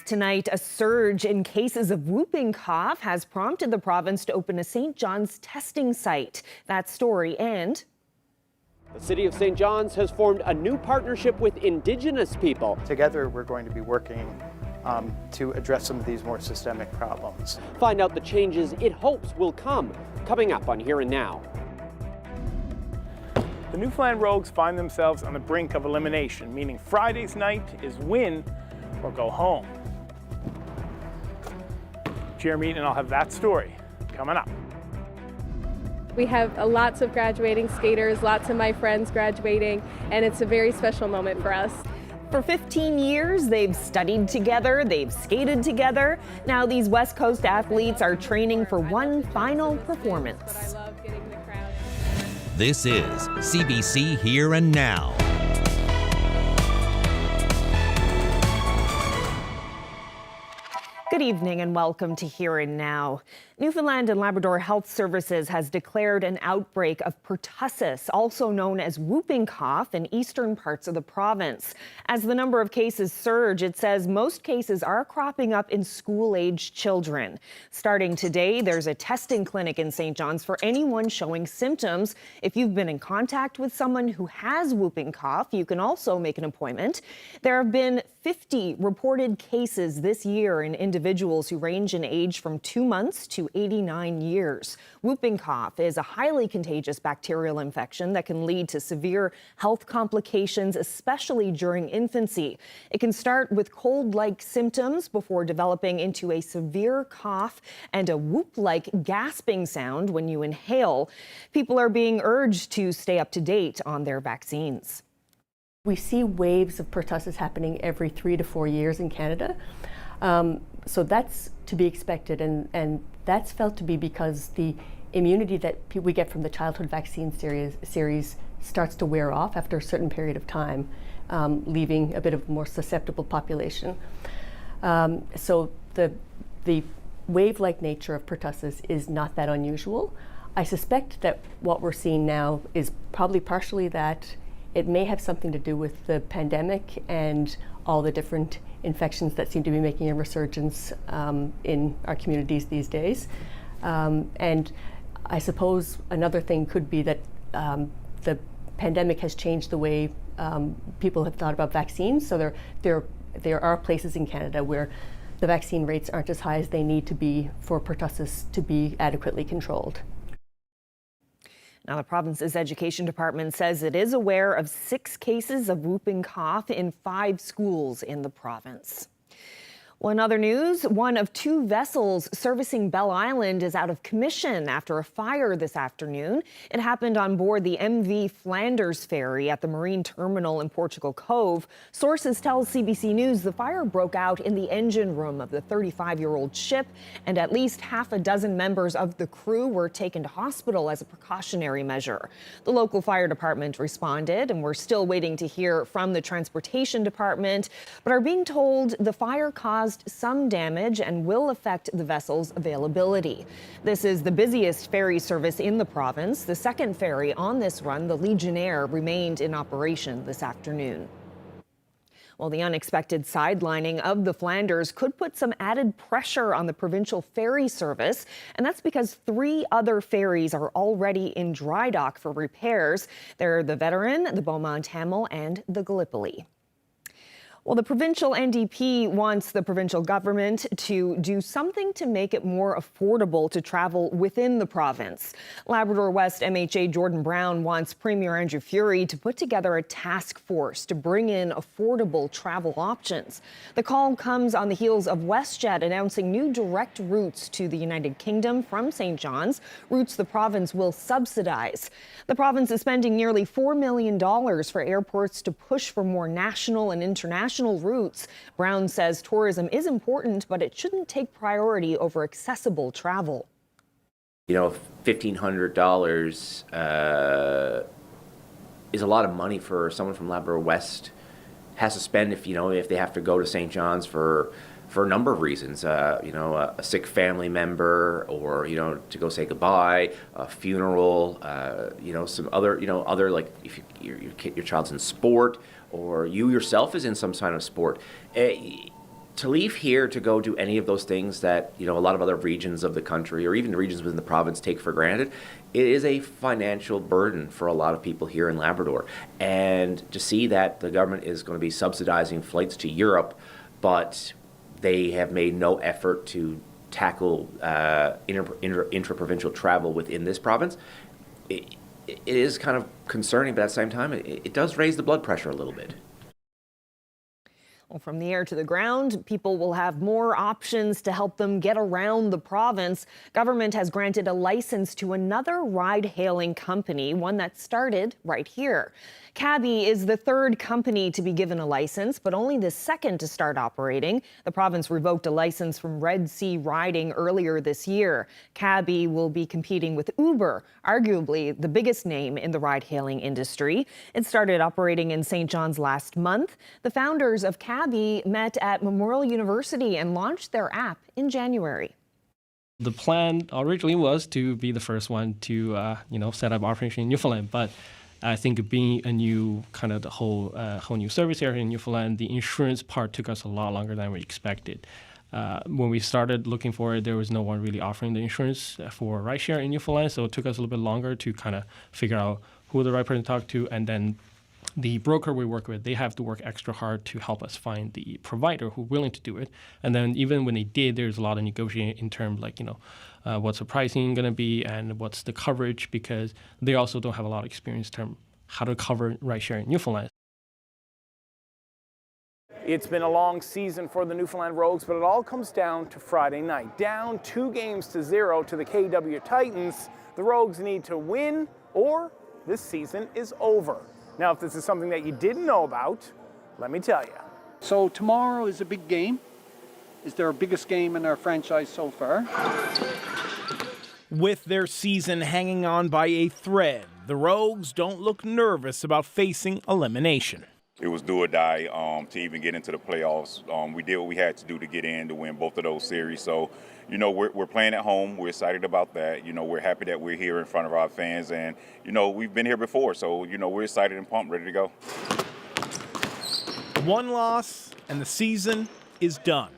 Tonight, a surge in cases of whooping cough has prompted the province to open a St. John's testing site. That story and... The City of St. John's has formed a new partnership with Indigenous people. Together, we're going to be working to address some of these more systemic problems. Find out the changes it hopes will come, coming up on Here and Now. The Newfoundland Rogues find themselves on the brink of elimination, meaning Friday's night is win or go home. Jeremy and I'll have that story coming up. We have lots of graduating skaters, lots of my friends graduating, and it's a very special moment for us. For 15 years, they've studied together, they've skated together. Now these West Coast athletes are training for one final performance. I love getting the crowd. This is CBC Here and Now. Good evening and welcome to Here and Now. Newfoundland and Labrador Health Services has declared an outbreak of pertussis, also known as whooping cough, in eastern parts of the province. As the number of cases surge, it says most cases are cropping up in school-aged children. Starting today, there's a testing clinic in St. John's for anyone showing symptoms. If you've been in contact with someone who has whooping cough, you can also make an appointment. There have been 50 reported cases this year in individuals who range in age from 2 months to 89 years. Whooping cough is a highly contagious bacterial infection that can lead to severe health complications, especially during infancy. It can start with cold-like symptoms before developing into a severe cough and a whoop-like gasping sound when you inhale. People are being urged to stay up to date on their vaccines. We see waves of pertussis happening every 3 to 4 years in Canada. So that's to be expected, and that's felt to be because the immunity that we get from the childhood vaccine series starts to wear off after a certain period of time, leaving a bit of a more susceptible population. So the wave-like nature of pertussis is not that unusual. I suspect that what we're seeing now is probably partially that. It may have something to do with the pandemic and all the different infections that seem to be making a resurgence in our communities these days. And I suppose another thing could be that the pandemic has changed the way people have thought about vaccines. So there are places in Canada where the vaccine rates aren't as high as they need to be for pertussis to be adequately controlled. Now, the province's education department says it is aware of 6 cases of whooping cough in 5 schools in the province. Well, in other news, one of 2 vessels servicing Bell Island is out of commission after a fire this afternoon. It happened on board the MV Flanders ferry at the marine terminal in Portugal Cove. Sources tell CBC News the fire broke out in the engine room of the 35-year-old ship, and at least half a dozen members of the crew were taken to hospital as a precautionary measure. The local fire department responded, and we're still waiting to hear from the transportation department, but are being told the fire caused some damage and will affect the vessel's availability. This is the busiest ferry service in the province. The second ferry on this run, the Legionnaire, remained in operation this afternoon. Well, the unexpected sidelining of the Flanders could put some added pressure on the provincial ferry service, and that's because 3 other ferries are already in dry dock for repairs. They're the Veteran, the Beaumont Hamel, and the Gallipoli. Well, the provincial NDP wants the provincial government to do something to make it more affordable to travel within the province. Labrador West MHA Jordan Brown wants Premier Andrew Furey to put together a task force to bring in affordable travel options. The call comes on the heels of WestJet announcing new direct routes to the United Kingdom from St. John's, routes the province will subsidize. The province is spending nearly $4 million for airports to push for more national and international routes. Brown says tourism is important, but it shouldn't take priority over accessible travel. You know, $1,500 is a lot of money for someone from Labrador West has to spend if they have to go to St. John's for a number of reasons. A sick family member, or to go say goodbye, a funeral, some other like if your child's in sport, or you yourself is in some kind of sport. to leave here to go do any of those things that, you know, a lot of other regions of the country or even the regions within the province take for granted, it is a financial burden for a lot of people here in Labrador. And to see that the government is going to be subsidizing flights to Europe, but they have made no effort to tackle intra-provincial travel within this province, it is kind of concerning, but at the same time, it does raise the blood pressure a little bit. Well, from the air to the ground, people will have more options to help them get around the province. Government has granted a license to another ride-hailing company, one that started right here. Cabby is the third company to be given a license, but only the second to start operating. The province revoked a license from Red Sea Riding earlier this year. Cabby will be competing with Uber, arguably the biggest name in the ride-hailing industry. It started operating in St. John's last month. The founders of Cabby met at Memorial University and launched their app in January. The plan originally was to be the first one to, set up operation in Newfoundland, but I think being a new kind of the whole new service area in Newfoundland, the insurance part took us a lot longer than we expected. When we started looking for it, there was no one really offering the insurance for rideshare in Newfoundland, so it took us a little bit longer to kind of figure out who the right person to talk to, and then the broker we work with, they have to work extra hard to help us find the provider who's willing to do it. And then even when they did, there's a lot of negotiating in terms like, what's the pricing going to be and what's the coverage, because they also don't have a lot of experience in terms how to cover rideshare in Newfoundland. It's been a long season for the Newfoundland Rogues, but it all comes down to Friday night. Down 2-0 to the KW Titans. The Rogues need to win or this season is over. Now, if this is something that you didn't know about, let me tell you. So tomorrow is a big game. It's their biggest game in our franchise so far. With their season hanging on by a thread, the Rogues don't look nervous about facing elimination. It was do or die to even get into the playoffs. We did what we had to do to get in to win both of those series. So, we're playing at home. We're excited about that. We're happy that we're here in front of our fans. And, we've been here before. So, we're excited and pumped, ready to go. One loss and the season is done.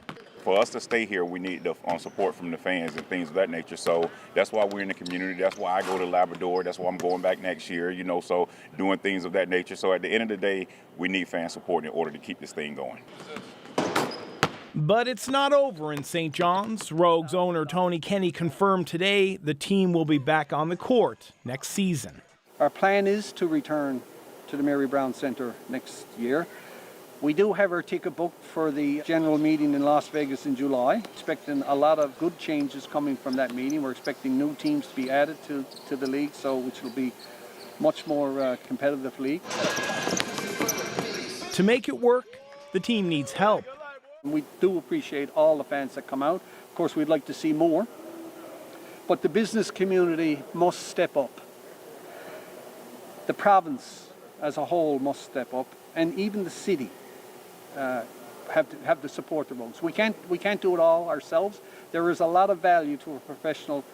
For us to stay here, we need the support from the fans and things of that nature. So that's why we're in the community. That's why I go to Labrador. That's why I'm going back next year, so doing things of that nature. So at the end of the day, we need fan support in order to keep this thing going. But it's not over in St. John's. Rogues owner Tony Kenny confirmed today the team will be back on the court next season. Our plan is to return to the Mary Brown Centre next year. We do have our ticket booked for the general meeting in Las Vegas in July. Expecting a lot of good changes coming from that meeting. We're expecting new teams to be added to the league, which will be much more competitive league. To make it work, the team needs help. We do appreciate all the fans that come out. Of course, we'd like to see more. But the business community must step up. The province as a whole must step up, and even the city. Have to support the Rogues. We can't do it all ourselves. There is a lot of value to a professional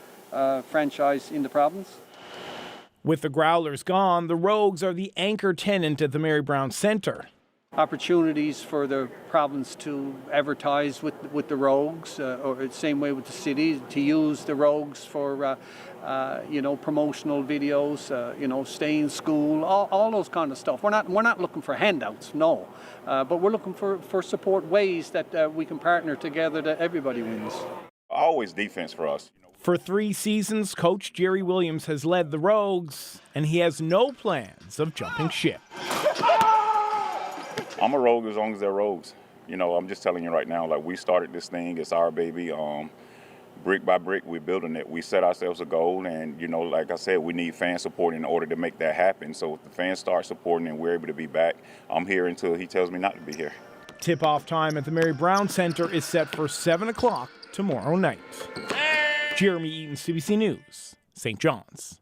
franchise in the province. With the Growlers gone, the Rogues are the anchor tenant at the Mary Brown Centre. Opportunities for the province to advertise with the Rogues, or the same way with the city, to use the Rogues for promotional videos, stay in school, all those kind of stuff. We're not looking for handouts, no, but we're looking for support ways that we can partner together that everybody wins. Always defense for us. For 3 seasons, Coach Jerry Williams has led the Rogues, and he has no plans of jumping ship. I'm a Rogue as long as they're Rogues. I'm just telling you right now, like, we started this thing, it's our baby. Brick by brick, we're building it. We set ourselves a goal, and, like I said, we need fan support in order to make that happen. So if the fans start supporting and we're able to be back, I'm here until he tells me not to be here. Tip-off time at the Mary Brown Centre is set for 7 o'clock tomorrow night. Jeremy Eaton, CBC News, St. John's.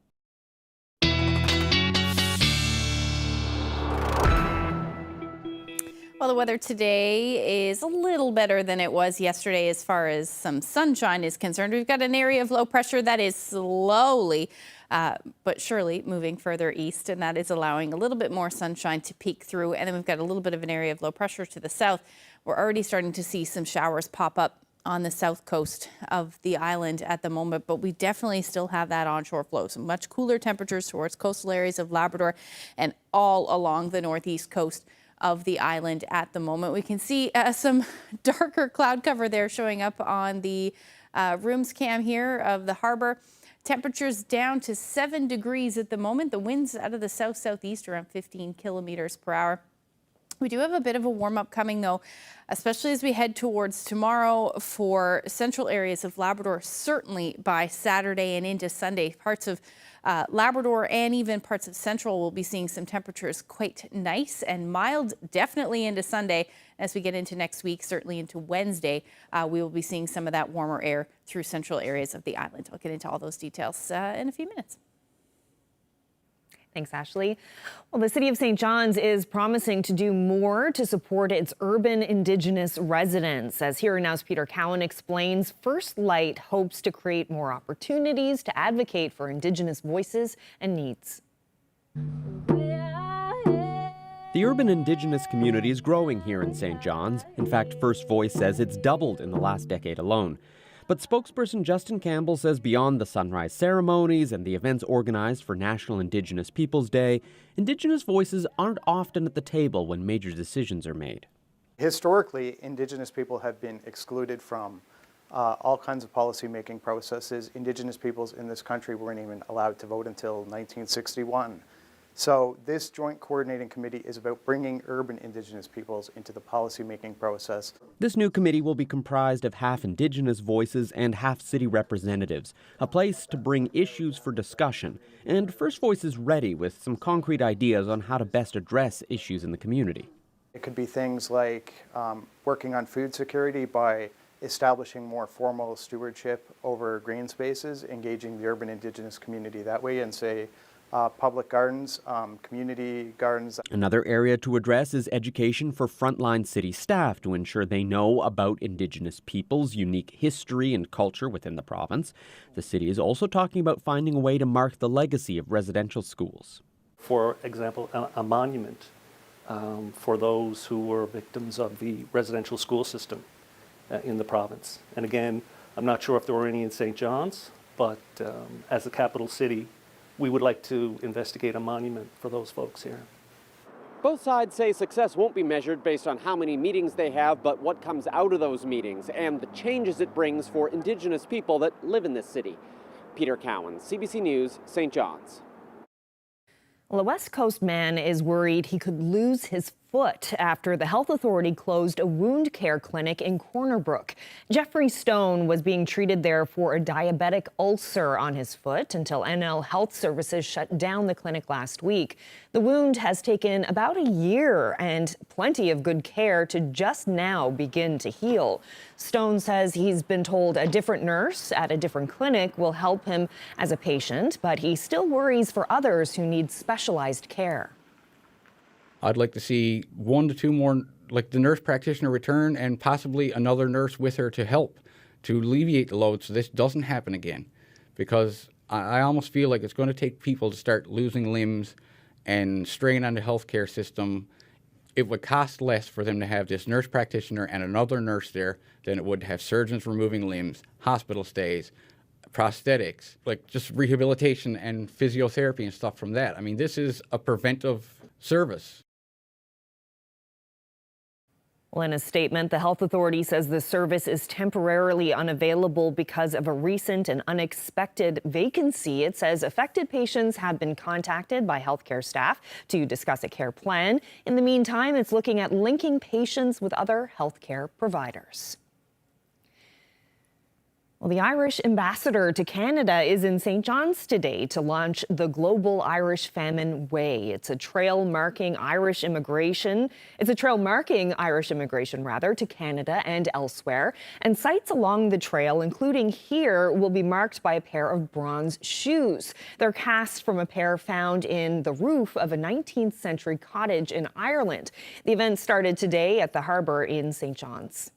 Well, the weather today is a little better than it was yesterday as far as some sunshine is concerned. We've got an area of low pressure that is slowly but surely moving further east, and that is allowing a little bit more sunshine to peek through. And then we've got a little bit of an area of low pressure to the south, we're already starting to see some showers pop up on the south coast of the island at the moment, but we definitely still have that onshore flow. So much cooler temperatures towards coastal areas of Labrador and all along the northeast coast of the island at the moment. We can see some darker cloud cover there showing up on the rooms cam here of the harbor. Temperatures down to 7 degrees at the moment. The winds out of the south-southeast around 15 kilometers per hour. We do have a bit of a warm-up coming, though, especially as we head towards tomorrow for central areas of Labrador, certainly by Saturday and into Sunday. Parts of Labrador and even parts of Central will be seeing some temperatures quite nice and mild, definitely into Sunday. As we get into next week, certainly into Wednesday, we will be seeing some of that warmer air through central areas of the island. I'll get into all those details in a few minutes. Thanks, Ashley. Well, the City of St. John's is promising to do more to support its urban Indigenous residents. As Here and Now's Peter Cowan explains, First Light hopes to create more opportunities to advocate for Indigenous voices and needs. The urban Indigenous community is growing here in St. John's. In fact, First Voice says it's doubled in the last decade alone. But spokesperson Justin Campbell says beyond the sunrise ceremonies and the events organized for National Indigenous Peoples Day, Indigenous voices aren't often at the table when major decisions are made. Historically, Indigenous people have been excluded from all kinds of policy-making processes. Indigenous peoples in this country weren't even allowed to vote until 1961. So this Joint Coordinating Committee is about bringing urban Indigenous peoples into the policy-making process. This new committee will be comprised of half Indigenous voices and half city representatives, a place to bring issues for discussion. And First Voice is ready with some concrete ideas on how to best address issues in the community. It could be things like working on food security by establishing more formal stewardship over green spaces, engaging the urban Indigenous community that way, and say, public gardens, community gardens. Another area to address is education for frontline city staff to ensure they know about Indigenous peoples' unique history and culture within the province. The city is also talking about finding a way to mark the legacy of residential schools. For example, a monument for those who were victims of the residential school system in the province. And again, I'm not sure if there were any in St. John's, but as a capital city, we would like to investigate a monument for those folks here. Both sides say success won't be measured based on how many meetings they have, but what comes out of those meetings and the changes it brings for Indigenous people that live in this city. Peter Cowan, CBC News, St. John's. Well, a West Coast man is worried he could lose his foot after the health authority closed a wound care clinic in Corner Brook. Jeffrey Stone was being treated there for a diabetic ulcer on his foot until NL Health Services shut down the clinic last week. The wound has taken about a year and plenty of good care to just now begin to heal. Stone says he's been told a different nurse at a different clinic will help him as a patient, but he still worries for others who need specialized care. I'd like to see 1 to 2 more, like the nurse practitioner return and possibly another nurse with her to help, to alleviate the load so this doesn't happen again. Because I almost feel like it's going to take people to start losing limbs and strain on the healthcare system. It would cost less for them to have this nurse practitioner and another nurse there than it would to have surgeons removing limbs, hospital stays, prosthetics, like just rehabilitation and physiotherapy and stuff from that. I mean, this is a preventive service. Well, in a statement, the health authority says the service is temporarily unavailable because of a recent and unexpected vacancy. It says affected patients have been contacted by healthcare staff to discuss a care plan. In the meantime, it's looking at linking patients with other healthcare providers. Well, the Irish ambassador to Canada is in St. John's today to launch the Global Irish Famine Way. It's a trail marking Irish immigration to Canada and elsewhere. And sites along the trail, including here, will be marked by a pair of bronze shoes. They're cast from a pair found in the roof of a 19th century cottage in Ireland. The event started today at the harbour in St. John's.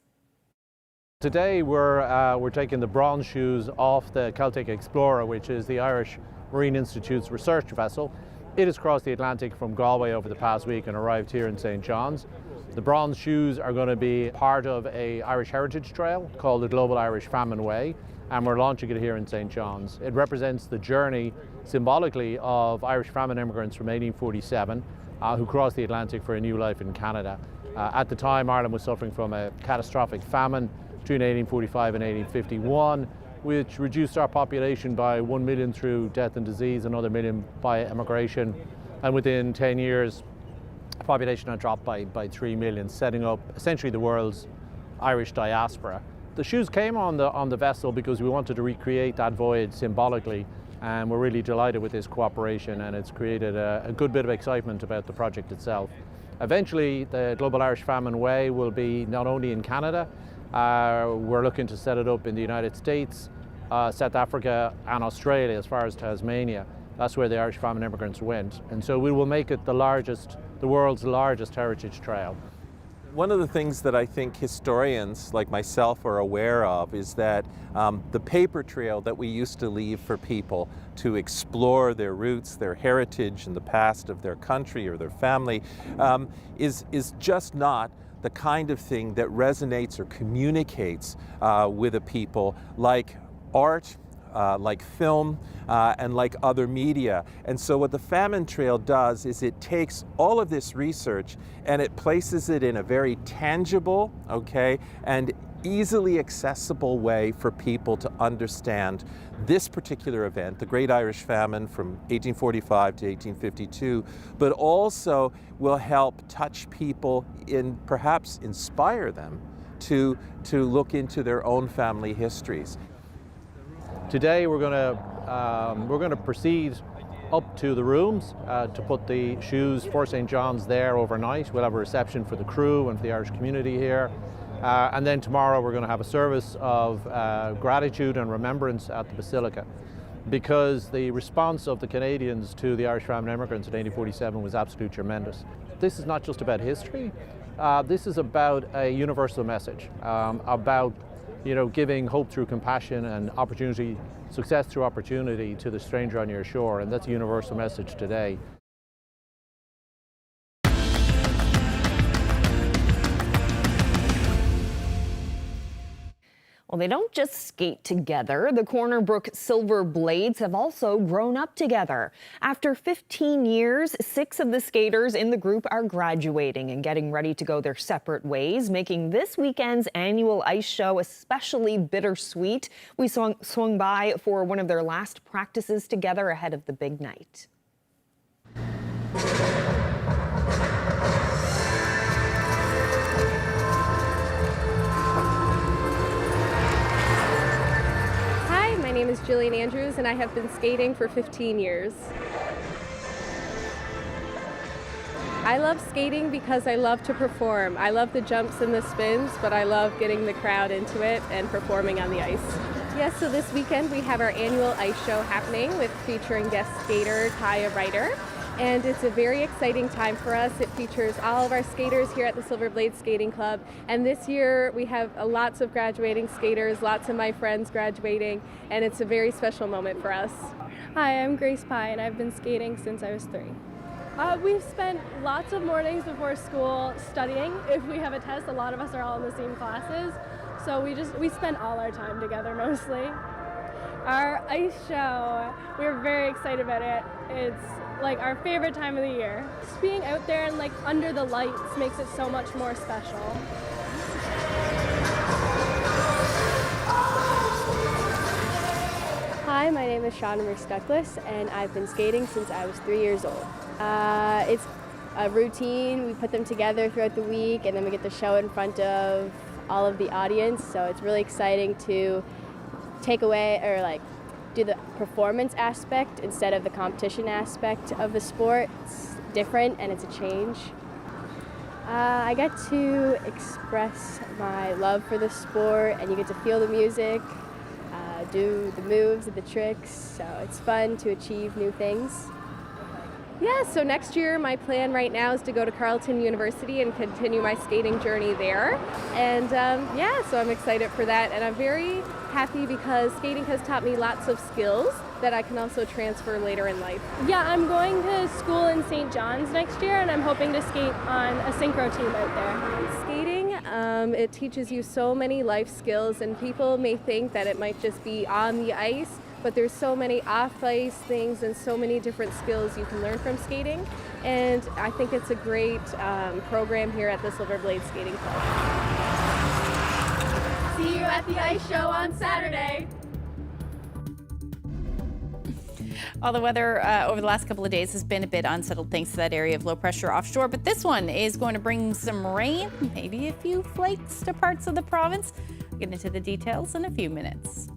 Today we're taking the bronze shoes off the Celtic Explorer, which is the Irish Marine Institute's research vessel. It has crossed the Atlantic from Galway over the past week and arrived here in St. John's. The bronze shoes are going to be part of an Irish heritage trail called the Global Irish Famine Way, and we're launching it here in St. John's. It represents the journey, symbolically, of Irish famine immigrants from 1847 who crossed the Atlantic for a new life in Canada. At the time, Ireland was suffering from a catastrophic famine between 1845 and 1851, which reduced our population by 1 million through death and disease, another million by emigration, and within 10 years, the population had dropped by 3 million, setting up essentially the world's Irish diaspora. The shoes came on the vessel because we wanted to recreate that voyage symbolically, and we're really delighted with this cooperation, and it's created a good bit of excitement about the project itself. Eventually, the Global Irish Famine Way will be not only in Canada, we're looking to set it up in the United States, South Africa and Australia, as far as Tasmania. That's where the Irish famine immigrants went. And so we will make it the world's largest heritage trail. One of the things that I think historians like myself are aware of is that the paper trail that we used to leave for people to explore their roots, their heritage, and the past of their country or their family is just not the kind of thing that resonates or communicates with a people like art, like film, and like other media. And so what the Famine Trail does is it takes all of this research and it places it in a very tangible, and easily accessible way for people to understand this particular event, the Great Irish Famine from 1845 to 1852, but also will help touch people and perhaps inspire them to look into their own family histories. Today we're going to proceed up to the rooms to put the shoes for St. John's there overnight. We'll have a reception for the crew and for the Irish community here. And then tomorrow we're going to have a service of gratitude and remembrance at the Basilica, because the response of the Canadians to the Irish famine immigrants in 1847 was absolutely tremendous. This is not just about history. This is about a universal message, about giving hope through compassion and opportunity, success through opportunity to the stranger on your shore, and that's a universal message today. Well, they don't just skate together. The Corner Brook Silver Blades have also grown up together. After 15 years, 6 of the skaters in the group are graduating and getting ready to go their separate ways, making this weekend's annual ice show especially bittersweet. We swung by for one of their last practices together ahead of the big night. My name is Jillian Andrews, and I have been skating for 15 years. I love skating because I love to perform. I love the jumps and the spins, but I love getting the crowd into it and performing on the ice. Yes, so this weekend we have our annual ice show happening featuring guest skater Kaya Ryder. And it's a very exciting time for us. It features all of our skaters here at the Silver Blade Skating Club. And this year we have lots of graduating skaters, lots of my friends graduating, and it's a very special moment for us. Hi, I'm Grace Pye, and I've been skating since I was 3. We've spent lots of mornings before school studying. If we have a test, a lot of us are all in the same classes. So we spend all our time together mostly. Our ice show, we're very excited about it. It's like our favorite time of the year. Just being out there and under the lights makes it so much more special. Hi, my name is Shauna Marie Douglas, and I've been skating since I was 3 years old. It's a routine. We put them together throughout the week, and then we get the show in front of all of the audience. So it's really exciting to take away or do the performance aspect instead of the competition aspect of the sport. It's different and it's a change. I get to express my love for the sport, and you get to feel the music, do the moves and the tricks, so it's fun to achieve new things. Yeah, so next year my plan right now is to go to Carleton University and continue my skating journey there. And so I'm excited for that. And I'm very happy because skating has taught me lots of skills that I can also transfer later in life. Yeah, I'm going to school in St. John's next year, and I'm hoping to skate on a synchro team out there. Skating, it teaches you so many life skills, and people may think that it might just be on the ice, but there's so many off-ice things and so many different skills you can learn from skating. And I think it's a great program here at the Silver Blade Skating Club. See you at the ice show on Saturday. Well, the weather over the last couple of days has been a bit unsettled thanks to that area of low pressure offshore, but this one is going to bring some rain, maybe a few flakes to parts of the province. We'll get into the details in a few minutes.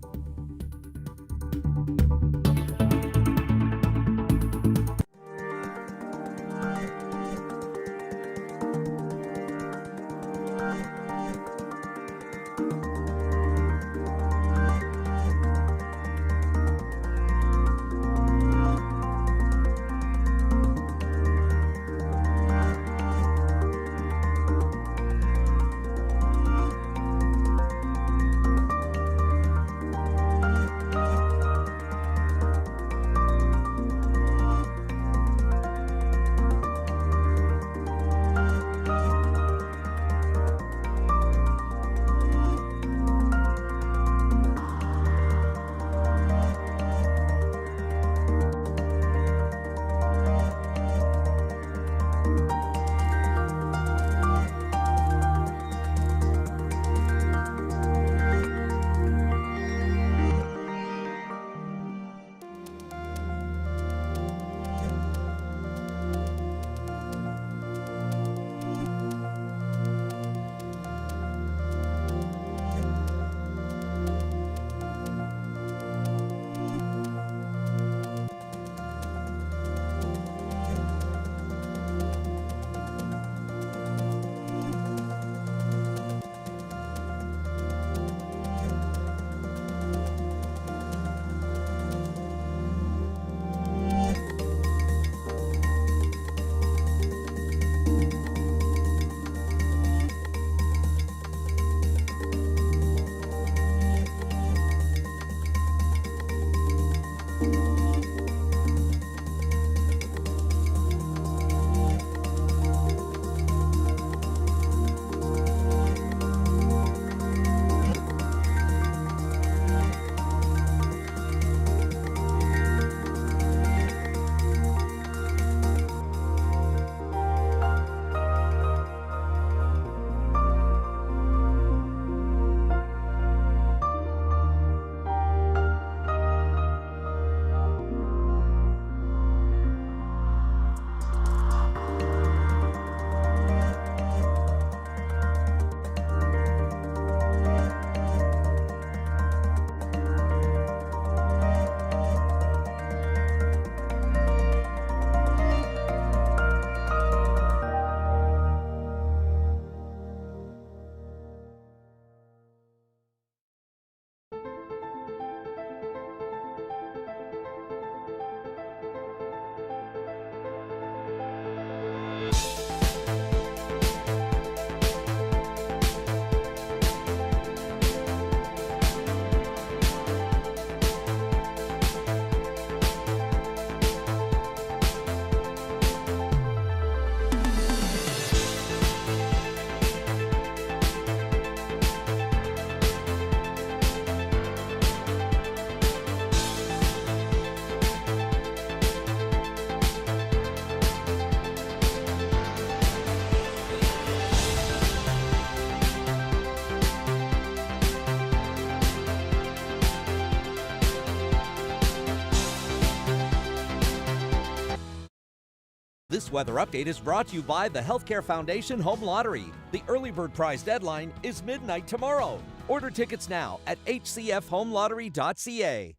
This weather update is brought to you by the Healthcare Foundation Home Lottery. The early bird prize deadline is midnight tomorrow. Order tickets now at hcfhomelottery.ca.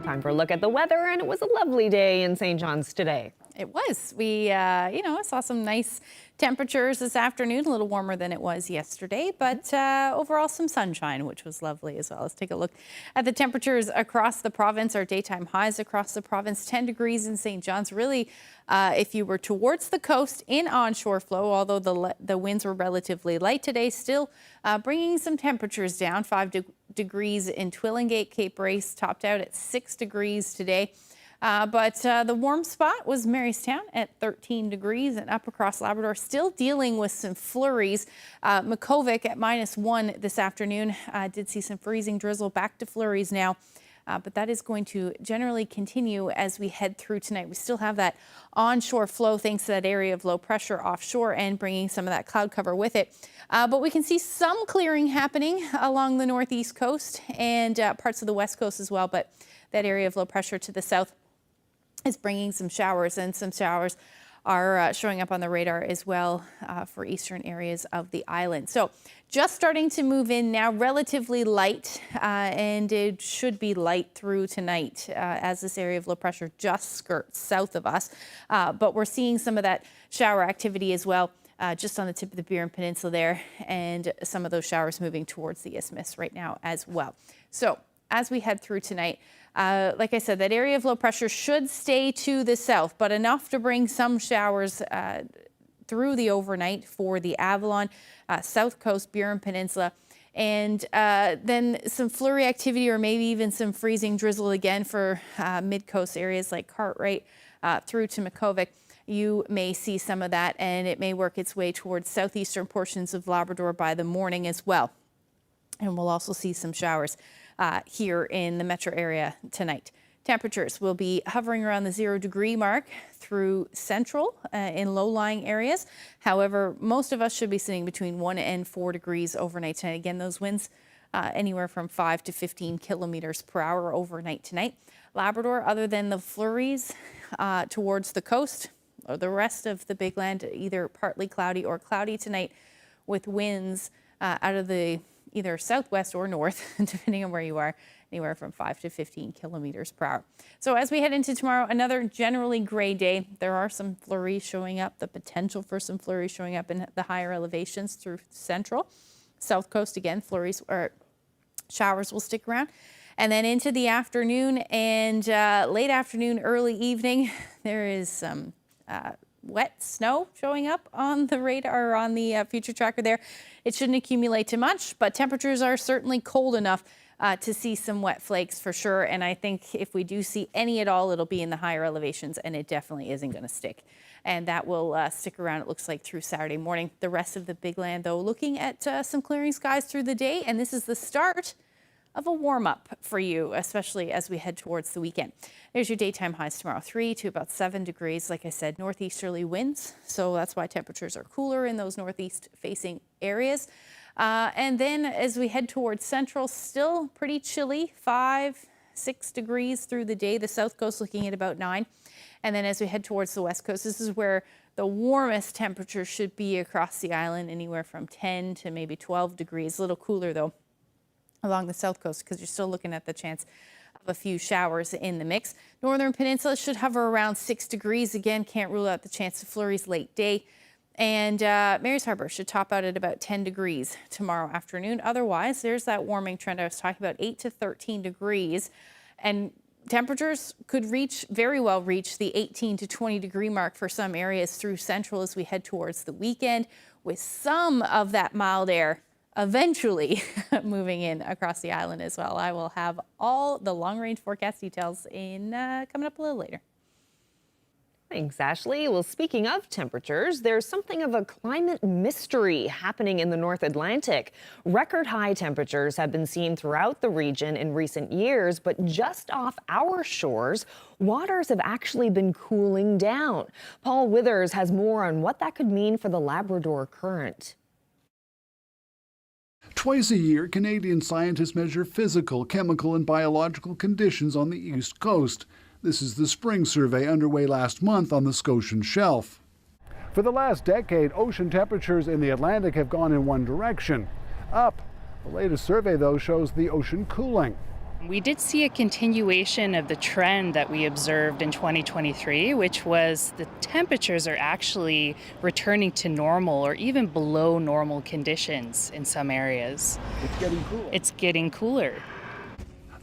Time for a look at the weather, and it was a lovely day in St. John's today. It was. We, saw some nice temperatures this afternoon, a little warmer than it was yesterday, but overall some sunshine, which was lovely as well. Let's take a look at the temperatures across the province. Our daytime highs across the province, 10 degrees in St. John's. Really, if you were towards the coast in onshore flow, although the winds were relatively light today, still bringing some temperatures down. 5 degrees in Twillingate, Cape Race topped out at 6 degrees today. But the warm spot was Marystown at 13 degrees, and up across Labrador still dealing with some flurries. Makovic at -1 this afternoon. Did see some freezing drizzle, back to flurries now. But that is going to generally continue as we head through tonight. We still have that onshore flow thanks to that area of low pressure offshore and bringing some of that cloud cover with it. But we can see some clearing happening along the northeast coast and parts of the west coast as well. But that area of low pressure to the south is bringing some showers, and some showers are showing up on the radar as well for eastern areas of the island. So just starting to move in now, relatively light, and it should be light through tonight as this area of low pressure just skirts south of us. But we're seeing some of that shower activity as well just on the tip of the Burin Peninsula there, and some of those showers moving towards the isthmus right now as well. So as we head through tonight, like I said, that area of low pressure should stay to the south, but enough to bring some showers through the overnight for the Avalon, South Coast, Burin Peninsula, and then some flurry activity or maybe even some freezing drizzle again for mid-coast areas like Cartwright through to Makovic. You may see some of that, and it may work its way towards southeastern portions of Labrador by the morning as well. And we'll also see some showers here in the metro area tonight. Temperatures will be hovering around the 0-degree mark through central in low-lying areas. However, most of us should be sitting between 1 and 4 degrees overnight tonight. Again, those winds anywhere from 5 to 15 kilometers per hour overnight tonight. Labrador, other than the flurries towards the coast, or the rest of the big land, either partly cloudy or cloudy tonight, with winds out of the either southwest or north, depending on where you are, anywhere from 5 to 15 kilometers per hour. So as we head into tomorrow, another generally gray day. There are some flurries showing up, the potential for some flurries showing up in the higher elevations through central. South coast, again, flurries or showers will stick around. And then into the afternoon and late afternoon, early evening, there is some wet snow showing up on the radar or on the future tracker there. It shouldn't accumulate too much, but temperatures are certainly cold enough to see some wet flakes for sure. And I think if we do see any at all, it'll be in the higher elevations, and it definitely isn't going to stick. And that will stick around, it looks like, through Saturday morning. The rest of the big land, though, looking at some clearing skies through the day, and this is the start of a warm-up for you, especially as we head towards the weekend. There's your daytime highs tomorrow, 3 to about 7 degrees. Like I said, northeasterly winds, so that's why temperatures are cooler in those northeast-facing areas. And then as we head towards central, still pretty chilly, 5, 6 degrees through the day. The south coast looking at about 9. And then as we head towards the west coast, this is where the warmest temperature should be across the island, anywhere from 10 to maybe 12 degrees. A little cooler, though, along the south coast, because you're still looking at the chance of a few showers in the mix. Northern Peninsula should hover around 6 degrees. Again, can't rule out the chance of flurries late day. And Mary's Harbour should top out at about 10 degrees tomorrow afternoon. Otherwise, there's that warming trend I was talking about, 8 to 13 degrees. And temperatures could very well reach the 18 to 20 degree mark for some areas through central as we head towards the weekend, with some of that mild air eventually moving in across the island as well. I will have all the long-range forecast details in coming up a little later. Thanks, Ashley. Well, speaking of temperatures, there's something of a climate mystery happening in the North Atlantic. Record high temperatures have been seen throughout the region in recent years, but just off our shores, waters have actually been cooling down. Paul Withers has more on what that could mean for the Labrador Current. Twice a year, Canadian scientists measure physical, chemical, and biological conditions on the East Coast. This is the spring survey underway last month on the Scotian Shelf. For the last decade, ocean temperatures in the Atlantic have gone in one direction, up. The latest survey, though, shows the ocean cooling. We did see a continuation of the trend that we observed in 2023, which was the temperatures are actually returning to normal or even below normal conditions in some areas. It's getting cooler. It's getting cooler.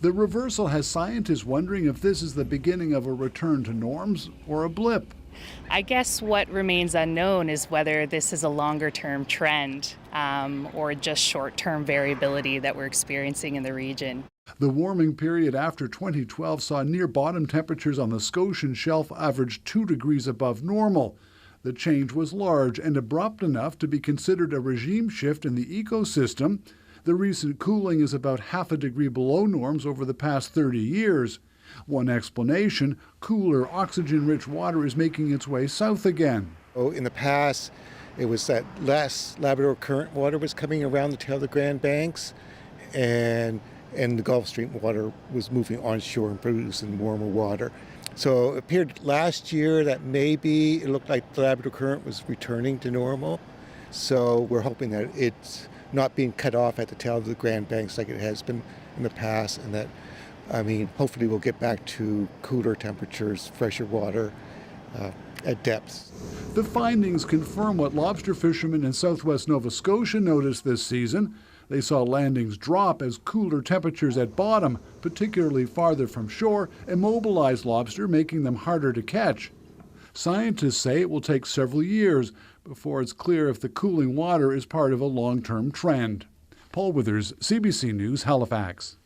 The reversal has scientists wondering if this is the beginning of a return to norms or a blip. I guess what remains unknown is whether this is a longer-term trend or just short-term variability that we're experiencing in the region. The warming period after 2012 saw near bottom temperatures on the Scotian Shelf average 2 degrees above normal. The change was large and abrupt enough to be considered a regime shift in the ecosystem. The recent cooling is about half a degree below norms over the past 30 years. One explanation, cooler, oxygen-rich water is making its way south again. In the past, it was that less Labrador Current water was coming around the tail of the Grand Banks, and the Gulf Stream water was moving onshore and producing warmer water. So it appeared last year that maybe it looked like the Labrador Current was returning to normal. So we're hoping that it's not being cut off at the tail of the Grand Banks like it has been in the past, and that, hopefully we'll get back to cooler temperatures, fresher water at depths. The findings confirm what lobster fishermen in southwest Nova Scotia noticed this season. They saw landings drop as cooler temperatures at bottom, particularly farther from shore, immobilized lobster, making them harder to catch. Scientists say it will take several years before it's clear if the cooling water is part of a long-term trend. Paul Withers, CBC News, Halifax.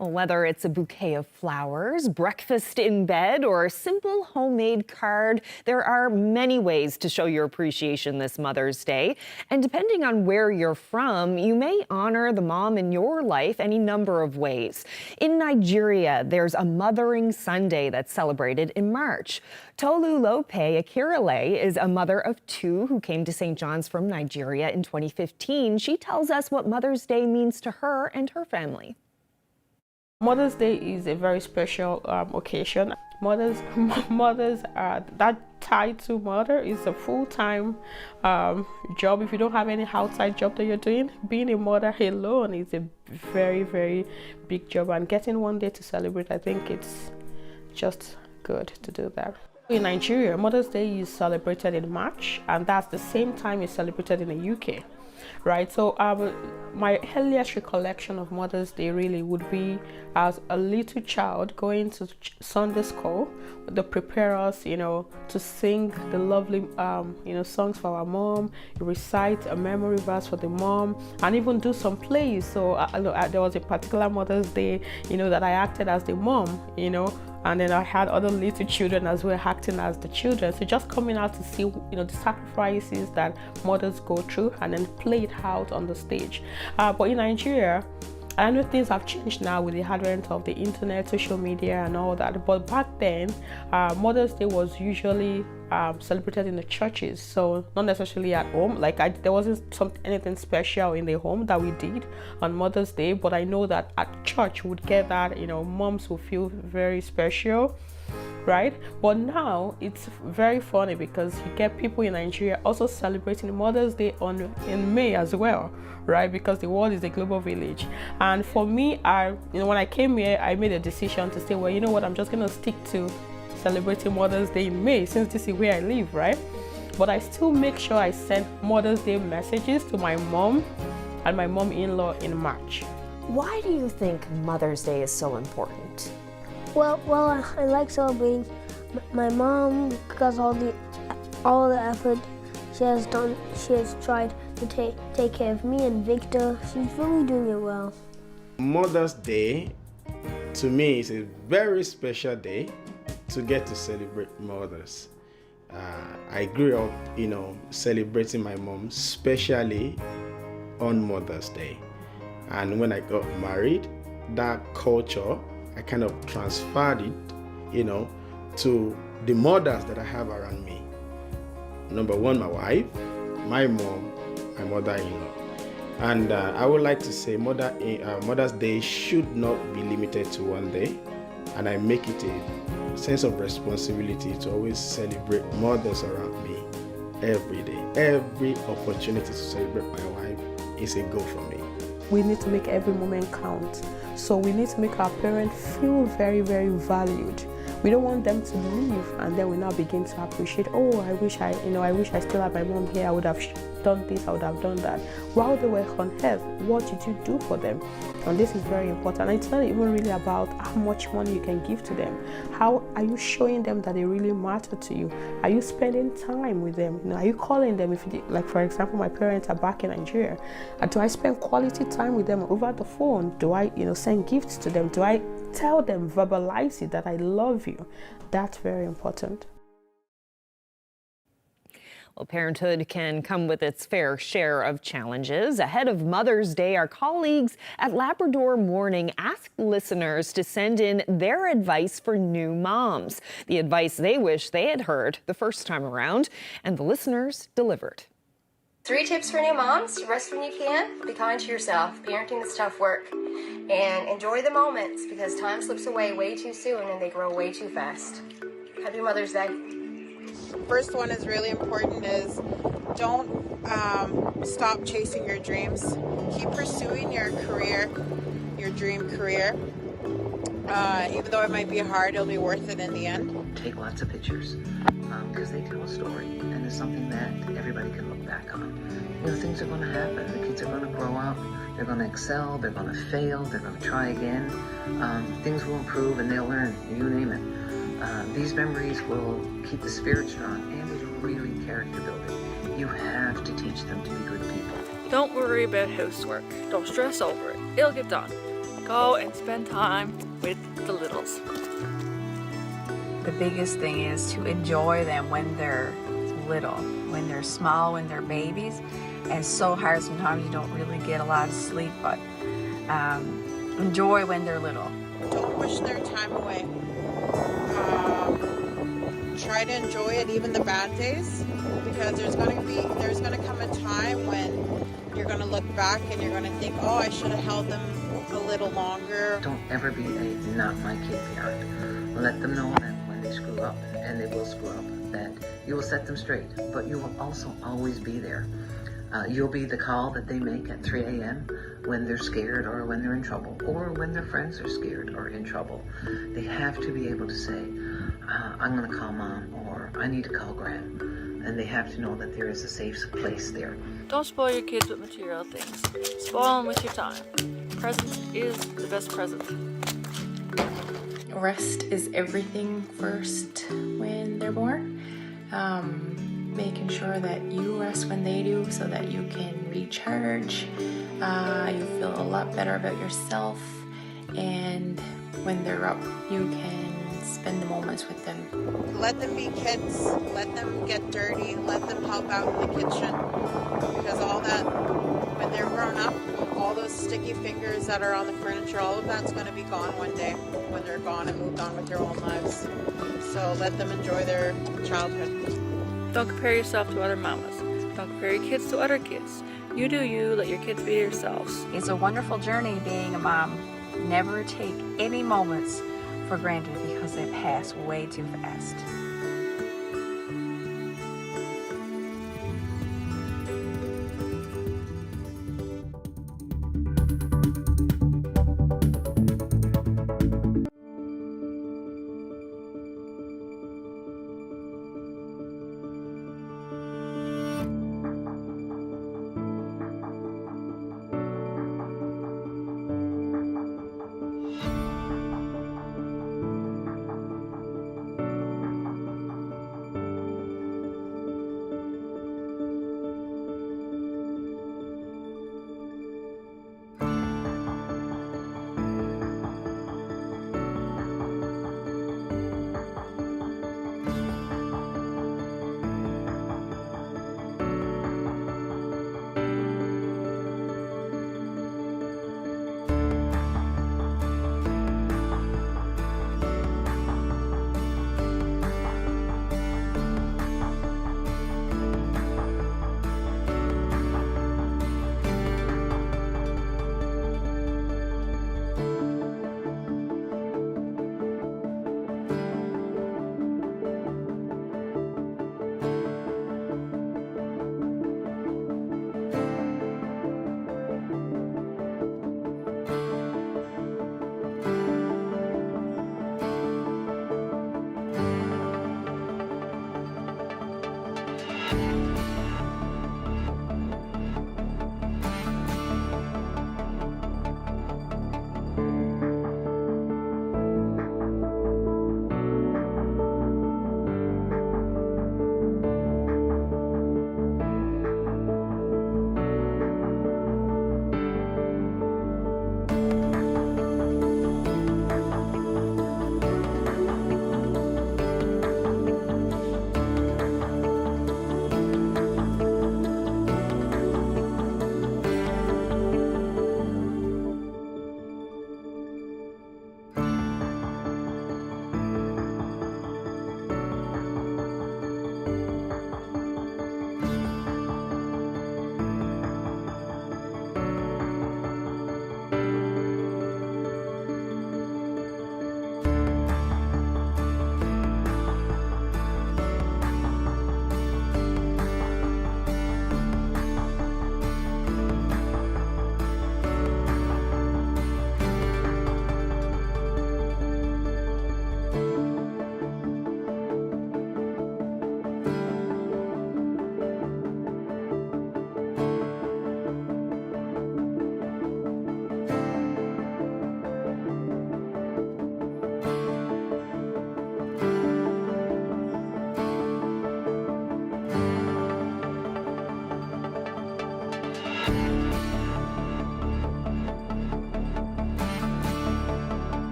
Well, whether it's a bouquet of flowers, breakfast in bed, or a simple homemade card, there are many ways to show your appreciation this Mother's Day. And depending on where you're from, you may honor the mom in your life any number of ways. In Nigeria, there's a Mothering Sunday that's celebrated in March. Tolu Lope Akirale is a mother of two who came to St. John's from Nigeria in 2015. She tells us what Mother's Day means to her and her family. Mother's Day is a very special occasion. Mothers are that tied to mother is a full-time job. If you don't have any outside job that you're doing, being a mother alone is a very, very big job. And getting one day to celebrate, I think it's just good to do that. In Nigeria, Mother's Day is celebrated in March, and that's the same time it's celebrated in the UK. Right, so my earliest recollection of Mother's Day really would be as a little child going to Sunday school. They prepare us, to sing the lovely, songs for our mom, recite a memory verse for the mom, and even do some plays. So there was a particular Mother's Day, that I acted as the mom, and then I had other little children as well acting as the children. So just coming out to see, the sacrifices that mothers go through and then play it out on the stage. But in Nigeria, I know things have changed now with the advent of the internet, social media and all that. But back then, Mother's Day was usually celebrated in the churches. So not necessarily at home. There wasn't anything special in the home that we did on Mother's Day. But I know that at church we would get that, moms would feel very special. Right? But now it's very funny because you get people in Nigeria also celebrating Mother's Day in May as well, right? Because the world is a global village. And for me, when I came here, I made a decision to say, well, you know what, I'm just gonna stick to celebrating Mother's Day in May since this is where I live, right? But I still make sure I send Mother's Day messages to my mom and my mom-in-law in March. Why do you think Mother's Day is so important? Well, I like celebrating my mom because all the effort she has done. She has tried to take care of me and Victor. She's really doing it well. Mother's Day, to me, is a very special day to get to celebrate mothers. I grew up, celebrating my mom, especially on Mother's Day. And when I got married, that culture, I kind of transferred it, to the mothers that I have around me. Number one, my wife, my mom, my mother-in-law. And I would like to say Mother's Day should not be limited to one day. And I make it a sense of responsibility to always celebrate mothers around me every day. Every opportunity to celebrate my wife is a goal for me. We need to make every moment count. So we need to make our parents feel very, very valued. We don't want them to leave and then we now begin to appreciate, oh, I wish I still had my mom here. I would have done this, I would have done that. While they were on earth, what did you do for them? And this is very important. And it's not even really about how much money you can give to them. How are you showing them that they really matter to you? Are you spending time with them? Are you calling them? For example, my parents are back in Nigeria. Do I spend quality time with them over the phone? Do I, send gifts to them? Do I tell them, verbalize it, that I love you? That's very important. Well, parenthood can come with its fair share of challenges. Ahead of Mother's Day, our colleagues at Labrador Morning asked listeners to send in their advice for new moms, the advice they wish they had heard the first time around, and the listeners delivered. 3 tips for new moms: rest when you can, be kind to yourself, parenting is tough work, and enjoy the moments because time slips away way too soon and they grow way too fast. Happy Mother's Day. First one is really important is don't stop chasing your dreams. Keep pursuing your career, your dream career. Even though it might be hard, it'll be worth it in the end. Take lots of pictures. because they tell a story and it's something that everybody can look back on. You know, things are going to happen. The kids are going to grow up. They're going to excel. They're going to fail. They're going to try again. Things will improve and they'll learn. You name it. These memories will keep the spirit strong and it's really character building. You have to teach them to be good people. Don't worry about housework. Don't stress over it. It'll get done. Go and spend time with the littles. The biggest thing is to enjoy them when they're little, when they're small, when they're babies. And it's so hard sometimes you don't really get a lot of sleep, but enjoy when they're little. Don't push their time away. Try to enjoy it, even the bad days, because there's going to come a time when you're going to look back and you're going to think, oh, I should have held them a little longer. Don't ever be a not my kid parent. Let them know that when they screw up, and they will screw up, that you will set them straight, but you will also always be there. You'll be the call that they make at 3 a.m. when they're scared or when they're in trouble, or when their friends are scared or in trouble. They have to be able to say, I'm going to call mom, or I need to call Gran. And they have to know that there is a safe place there. Don't spoil your kids with material things. Spoil them with your time. Present is the best present. Rest is everything first when they're born. Making sure that you rest when they do so that you can recharge. You feel a lot better about yourself, and when they're up, you can spend the moments with them. Let them be kids. Let them get dirty. Let them help out in the kitchen. Because all that, when they're grown up, all those sticky fingers that are on the furniture, all of that's going to be gone one day when they're gone and moved on with their own lives. So let them enjoy their childhood. Don't compare yourself to other mamas. Don't compare your kids to other kids. You do you, let your kids be yourselves. It's a wonderful journey being a mom. Never take any moments for granted because they pass way too fast.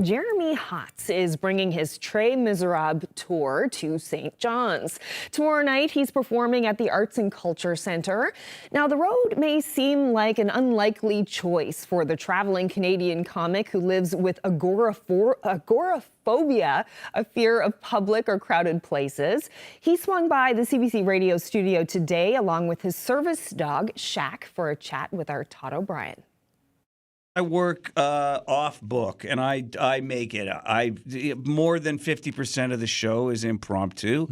Jeremy Hotz is bringing his Très Miserables tour to St. John's. Tomorrow night, he's performing at the Arts and Culture Centre. Now, the road may seem like an unlikely choice for the traveling Canadian comic who lives with agoraphobia, a fear of public or crowded places. He swung by the CBC radio studio today along with his service dog, Shaq, for a chat with our Todd O'Brien. I work off book, and I make it. More than 50% of the show is impromptu,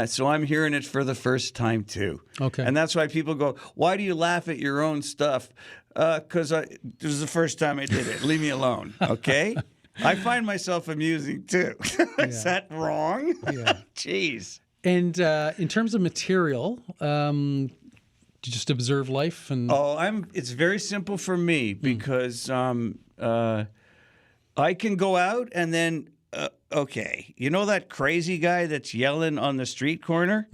so I'm hearing it for the first time too. Okay, and that's why people go, "Why do you laugh at your own stuff?" Because this is the first time I did it. Leave me alone, okay? I find myself amusing too. Is that wrong? Yeah. Jeez. And in terms of material. You just observe life and it's very simple for me because I can go out and then okay, you know that crazy guy that's yelling on the street corner?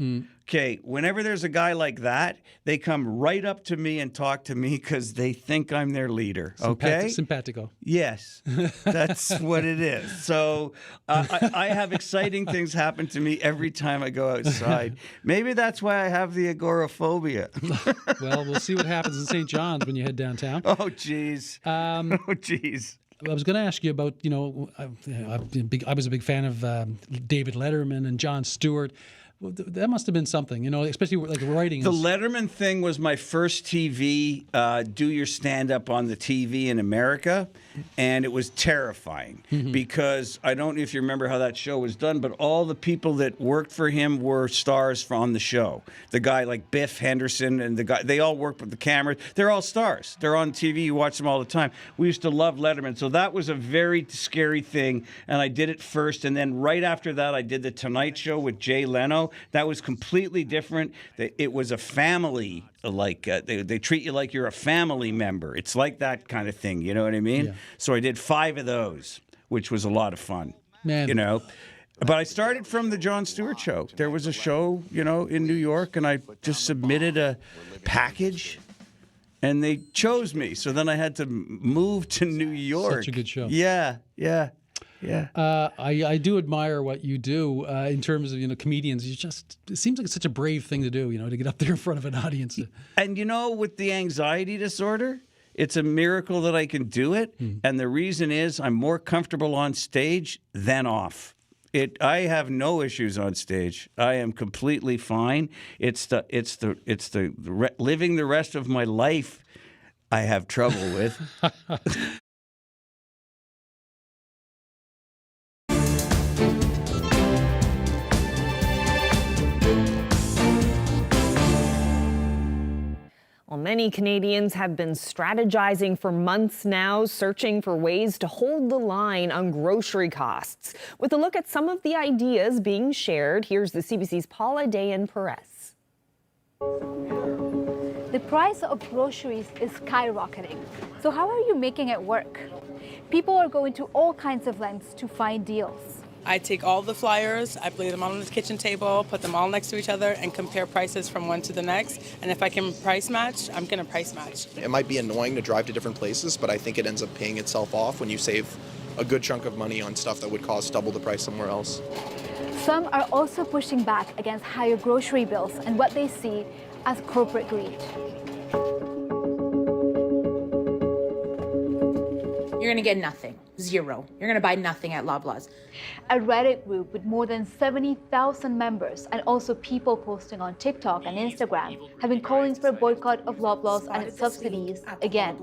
Okay, whenever there's a guy like that, they come right up to me and talk to me because they think I'm their leader. Okay, simpatico. Yes, that's what it is. So I have exciting things happen to me every time I go outside. Maybe that's why I have the agoraphobia. Well, we'll see what happens in St. John's when you head downtown. Oh, geez. Oh, geez. I was going to ask you about, I was a big fan of David Letterman and Jon Stewart. Well, that must have been something, especially like writing. The Letterman thing was my first TV, do your stand-up on the TV in America, and it was terrifying because I don't know if you remember how that show was done, but all the people that worked for him were stars on the show. The guy like Biff Henderson and the guy, they all worked with the cameras. They're all stars. They're on TV. You watch them all the time. We used to love Letterman, so that was a very scary thing, and I did it first, and then right after that, I did The Tonight Show with Jay Leno. That was completely different. It was a family, like they treat you like you're a family member. It's like that kind of thing, you know what I mean? Yeah. So I did 5 of those, which was a lot of fun. Man. But I started from the Jon Stewart show. There was a show, in New York, and I just submitted a package, and they chose me. So then I had to move to New York. Such a good show. Yeah. I do admire what you do in terms of comedians. It seems like it's such a brave thing to do, to get up there in front of an audience. And with the anxiety disorder, it's a miracle that I can do it. And the reason is I'm more comfortable on stage than off. I have no issues on stage. I am completely fine. It's the living the rest of my life I have trouble with. Well, many Canadians have been strategizing for months now, searching for ways to hold the line on grocery costs. With a look at some of the ideas being shared, here's the CBC's Paula Dayan-Perez. The price of groceries is skyrocketing. So how are you making it work? People are going to all kinds of lengths to find deals. I take all the flyers, I lay them all on the kitchen table, put them all next to each other, and compare prices from one to the next. And if I can price match, I'm going to price match. It might be annoying to drive to different places, but I think it ends up paying itself off when you save a good chunk of money on stuff that would cost double the price somewhere else. Some are also pushing back against higher grocery bills and what they see as corporate greed. You're going to get nothing. Zero. You're going to buy nothing at Loblaws. A Reddit group with more than 70,000 members and also people posting on TikTok and Instagram have been calling for a boycott of Loblaws and its subsidies again.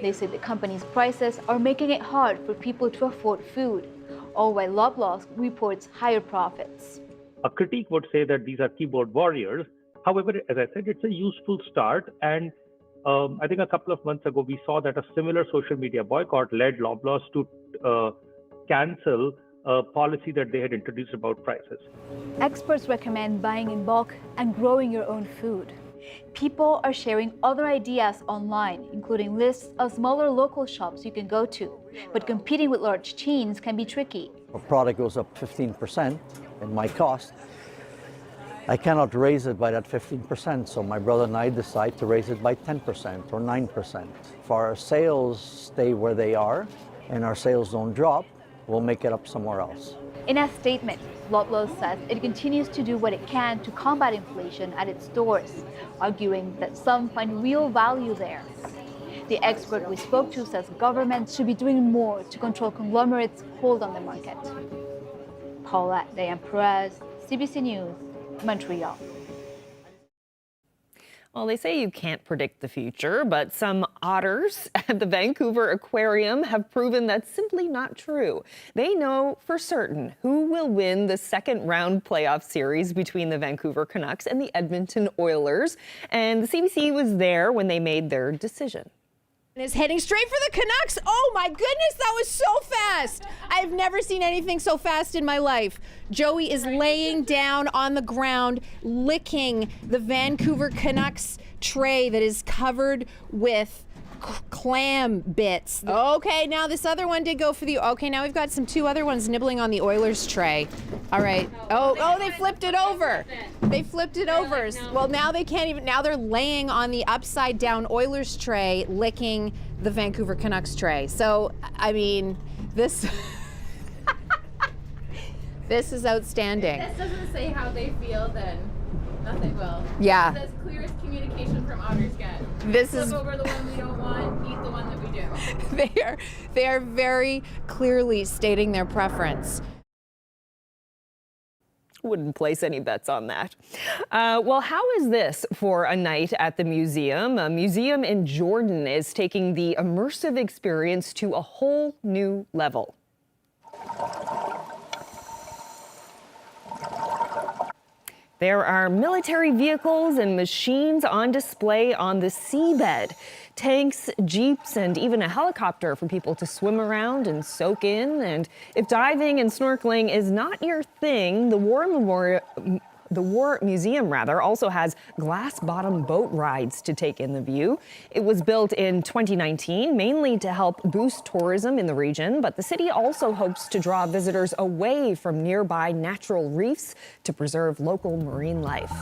They say the company's prices are making it hard for people to afford food, all while Loblaws reports higher profits. A critique would say that these are keyboard warriors. However, as I said, it's a useful start, and I think a couple of months ago, we saw that a similar social media boycott led Loblaws to cancel a policy that they had introduced about prices. Experts recommend buying in bulk and growing your own food. People are sharing other ideas online, including lists of smaller local shops you can go to. But competing with large chains can be tricky. A product goes up 15% in my cost. I cannot raise it by that 15%, so my brother and I decide to raise it by 10% or 9%. If our sales stay where they are and our sales don't drop, we'll make it up somewhere else. In a statement, Loblaws says it continues to do what it can to combat inflation at its stores, arguing that some find real value there. The expert we spoke to says governments should be doing more to control conglomerates' hold on the market. Paulette Diane-Perez, CBC News, Montreal. Well, they say you can't predict the future, but some otters at the Vancouver Aquarium have proven that's simply not true. They know for certain who will win the second round playoff series between the Vancouver Canucks and the Edmonton Oilers, and the CBC was there when they made their decision. Is heading straight for the Canucks. Oh my goodness, that was so fast. I've never seen anything so fast in my life. Joey is laying down on the ground, licking the Vancouver Canucks tray that is covered with clam bits. Okay, now this other one did go for the, okay, now we've got two other ones nibbling on the Oilers tray. All right. Oh, they flipped it over. They flipped it over. Well, now they can't even, now they're laying on the upside down Oilers tray, licking the Vancouver Canucks tray. So, I mean, this, this is outstanding. This doesn't say how they feel, then nothing will. Yeah. This is as clear as communication from otters get. This Flip is over the one we don't want, eat the one that we do. they are very clearly stating their preference. Wouldn't place any bets on that. Well, how is this for a night at the museum? A museum in Jordan is taking the immersive experience to a whole new level. There are military vehicles and machines on display on the seabed. Tanks, jeeps, and even a helicopter for people to swim around and soak in. And if diving and snorkeling is not your thing, the War Museum also has glass-bottom boat rides to take in the view. It was built in 2019, mainly to help boost tourism in the region, but the city also hopes to draw visitors away from nearby natural reefs to preserve local marine life.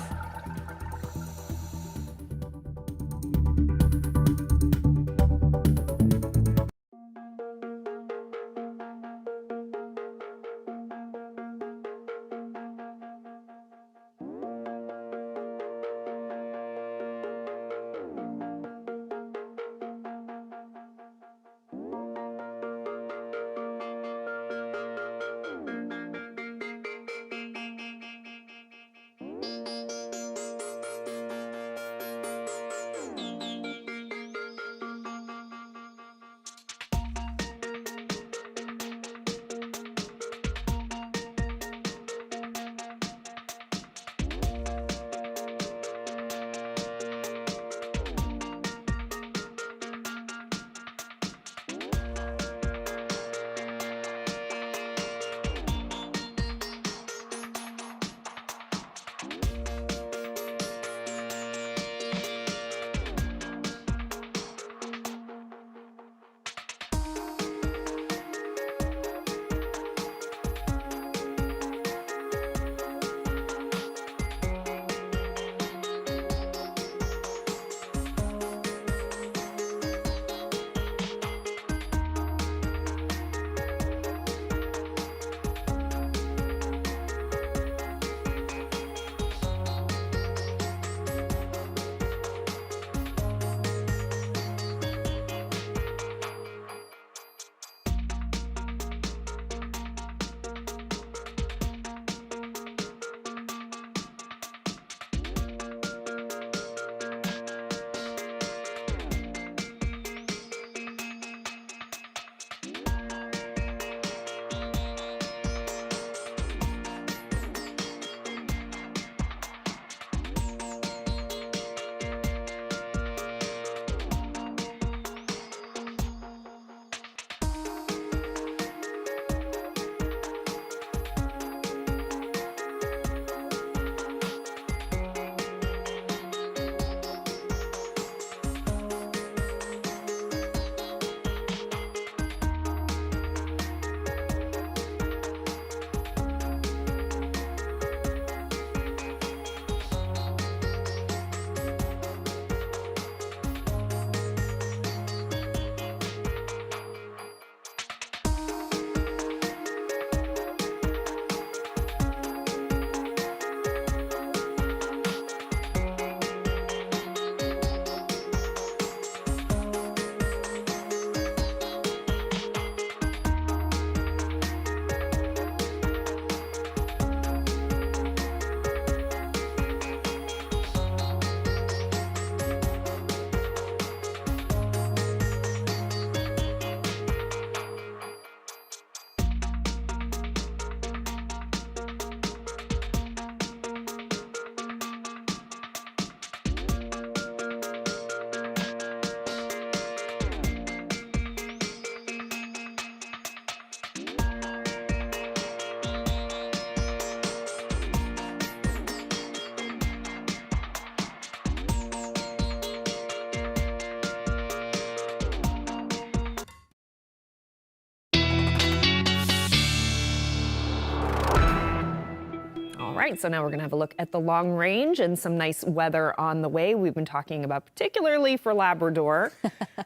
right, so now we're going to have a look at the long range and some nice weather on the way. We've been talking about particularly for Labrador.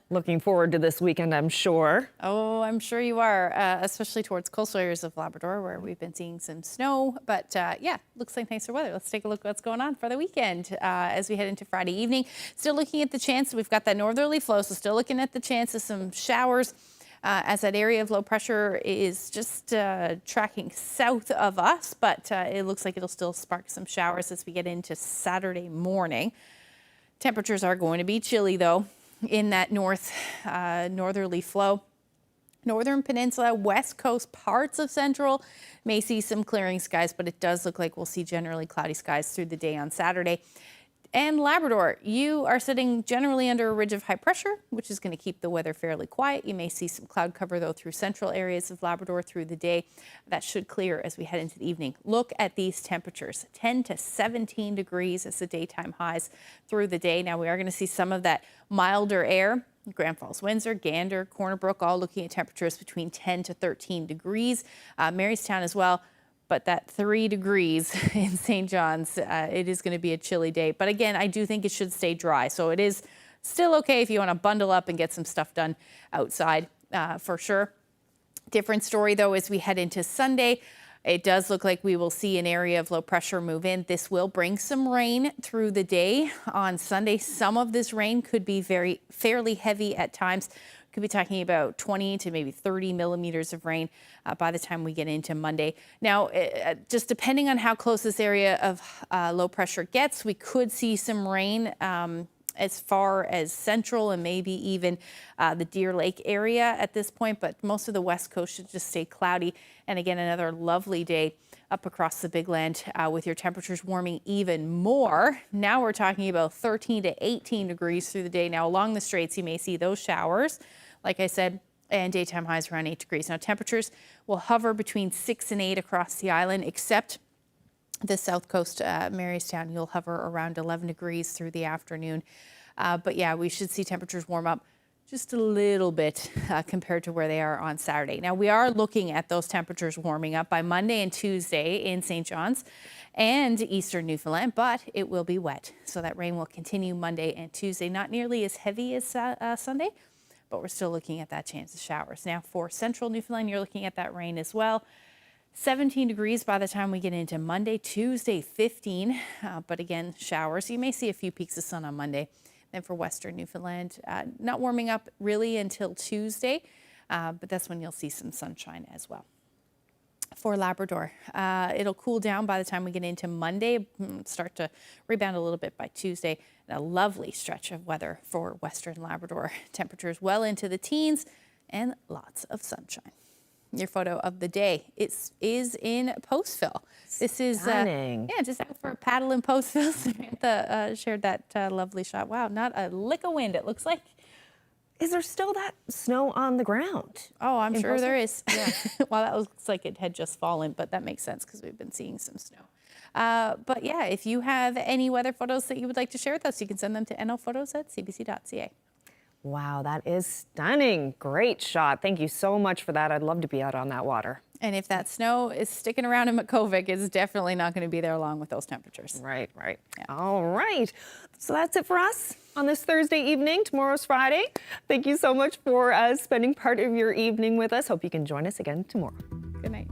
Looking forward to this weekend, I'm sure. Oh, I'm sure you are, especially towards coastal areas of Labrador where we've been seeing some snow. But yeah, looks like nicer weather. Let's take a look at what's going on for the weekend as we head into Friday evening. Still looking at the chance. We've got that northerly flow, so still looking at the chance of some showers. As that area of low pressure is just tracking south of us, but it looks like it'll still spark some showers as we get into Saturday morning. Temperatures are going to be chilly, though, in that northerly flow. Northern Peninsula, West Coast, parts of Central may see some clearing skies, but it does look like we'll see generally cloudy skies through the day on Saturday. And Labrador, you are sitting generally under a ridge of high pressure, which is going to keep the weather fairly quiet. You may see some cloud cover, though, through central areas of Labrador through the day. That should clear as we head into the evening. Look at these temperatures, 10 to 17 degrees as the daytime highs through the day. Now, we are going to see some of that milder air. Grand Falls, Windsor, Gander, Corner Brook, all looking at temperatures between 10 to 13 degrees. Marystown as well. But that 3 degrees in St. John's, it is going to be a chilly day. But again, I do think it should stay dry. So it is still okay if you want to bundle up and get some stuff done outside for sure. Different story, though, as we head into Sunday. It does look like we will see an area of low pressure move in. This will bring some rain through the day on Sunday. Some of this rain could be fairly heavy at times. Could be talking about 20 to maybe 30 millimeters of rain by the time we get into Monday. Now, just depending on how close this area of low pressure gets, we could see some rain as far as central and maybe even the Deer Lake area at this point, but most of the west coast should just stay cloudy. And again, another lovely day up across the Big Land with your temperatures warming even more. Now we're talking about 13 to 18 degrees through the day. Now along the straits, you may see those showers, like I said, and daytime highs around 8 degrees. Now temperatures will hover between 6 and 8 across the island, except the south coast, Marystown, you'll hover around 11 degrees through the afternoon. But yeah, we should see temperatures warm up just a little bit compared to where they are on Saturday. Now, we are looking at those temperatures warming up by Monday and Tuesday in St. John's and eastern Newfoundland, but it will be wet. So that rain will continue Monday and Tuesday, not nearly as heavy as Sunday, but we're still looking at that chance of showers. Now, for central Newfoundland, you're looking at that rain as well. 17 degrees by the time we get into Monday, Tuesday 15, but again, showers. You may see a few peaks of sun on Monday. Then for western Newfoundland, not warming up really until Tuesday, but that's when you'll see some sunshine as well. For Labrador, it'll cool down by the time we get into Monday, start to rebound a little bit by Tuesday. And a lovely stretch of weather for western Labrador. Temperatures well into the teens and lots of sunshine. Your photo of the day is in Postville. This is stunning. Yeah, just out for a paddle in Postville. Samantha shared that lovely shot. Wow, not a lick of wind, it looks like. Is there still that snow on the ground? Oh, I'm sure Postville? there is. Yeah. Well, that looks like it had just fallen, but that makes sense because we've been seeing some snow. But yeah, if you have any weather photos that you would like to share with us, you can send them to nophotos@cbc.ca. Wow, that is stunning. Great shot. Thank you so much for that. I'd love to be out on that water. And if that snow is sticking around in Makovic, it's definitely not going to be there along with those temperatures. Right. Yeah. All right. So that's it for us on this Thursday evening. Tomorrow's Friday. Thank you so much for spending part of your evening with us. Hope you can join us again tomorrow. Good night.